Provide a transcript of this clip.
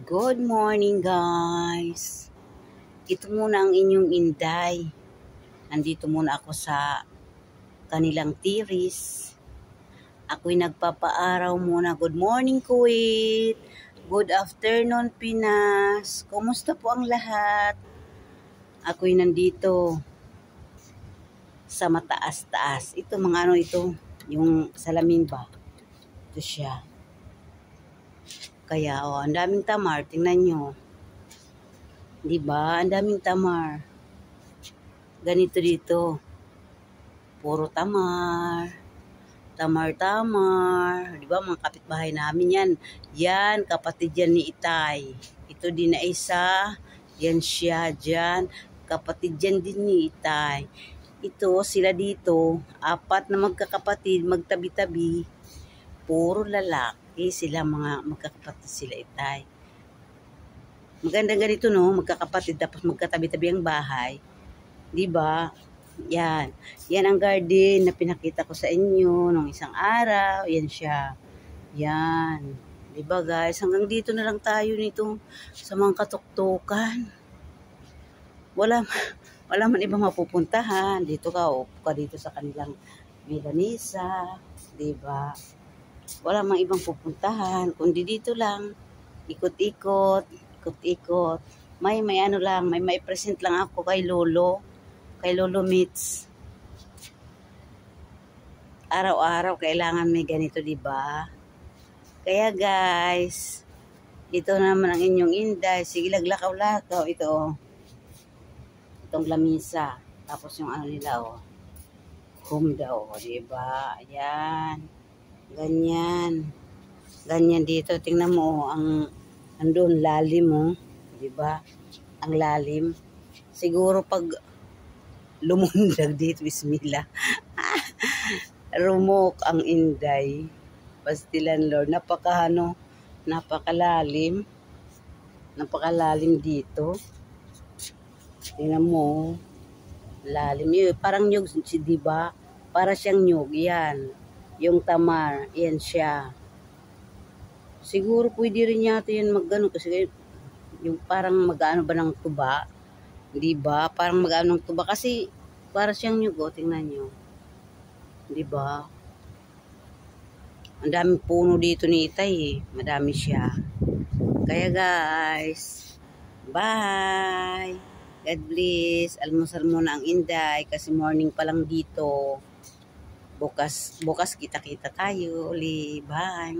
Good morning guys. Ito muna ang inyong Inday. Nandito muna ako sa kanilang tiris. Ako'y nagpapaaraw muna. Good morning Kuwait. Good afternoon Pinas. Kumusta po ang lahat? Ako'y nandito sa mataas-taas. Ito mga ano ito. Yung salamin ba? Ito siya. Kaya, ang daming tamar. Tingnan nyo. Diba? Ang daming tamar. Ganito dito. Puro tamar. Tamar-tamar. Diba? Mga kapitbahay namin yan. Yan, kapatid yan ni Itay. Ito din na isa. Yan siya dyan. Kapatid yan din ni Itay. Ito, sila dito. 4 na magkakapatid, magtabi-tabi. Puro lalaki. Sila mga magkakapatid sila Itay. Maganda ganito no, magkakapatid tapos magkatabi-tabi ang bahay. 'Di ba? Yan. Yan ang garden na pinakita ko sa inyo nung isang araw. Yan siya. Yan. 'Di ba guys? Hanggang dito na lang tayo nito sa mga katuktukan. Wala man ibang mapupuntahan. Dito ka, upo ka dito sa kanilang milanisa. 'Di ba? Wala mang ibang pupuntahan, kundi dito lang, ikot-ikot. May ano lang, may present lang ako kay Lolo Mitz. Araw-araw kailangan may ganito, di ba? Kaya guys, ito naman ang inyong Inday. Sige, laglakaw-lakaw. Ito, itong lamisa. Tapos yung ano nila, home daw, di ba? Ayan. Ganyan dito. Tingnan mo, ang andun, lalim, di ba? Ang lalim. Siguro pag lumundag dito, bismillah. Rumok ang Inday. Pastilan Lord. Napakalalim. Napakalalim dito. Tingnan mo, lalim. Parang nyug, di ba? Para siyang nyug, yan. Yung tamar, yan siya. Siguro pwede rin yata yan mag-ano kasi yung parang mag-ano ba ng tuba. Di ba? Parang mag-ano ng tuba kasi para siyang nyugo, tingnan nyo. Di ba? Ang daming puno dito ni Itay eh. Madami siya. Kaya guys, bye! God bless. Almusal muna ang Inday kasi morning pa lang dito. Bukas kita-kita tayo uli. Bye.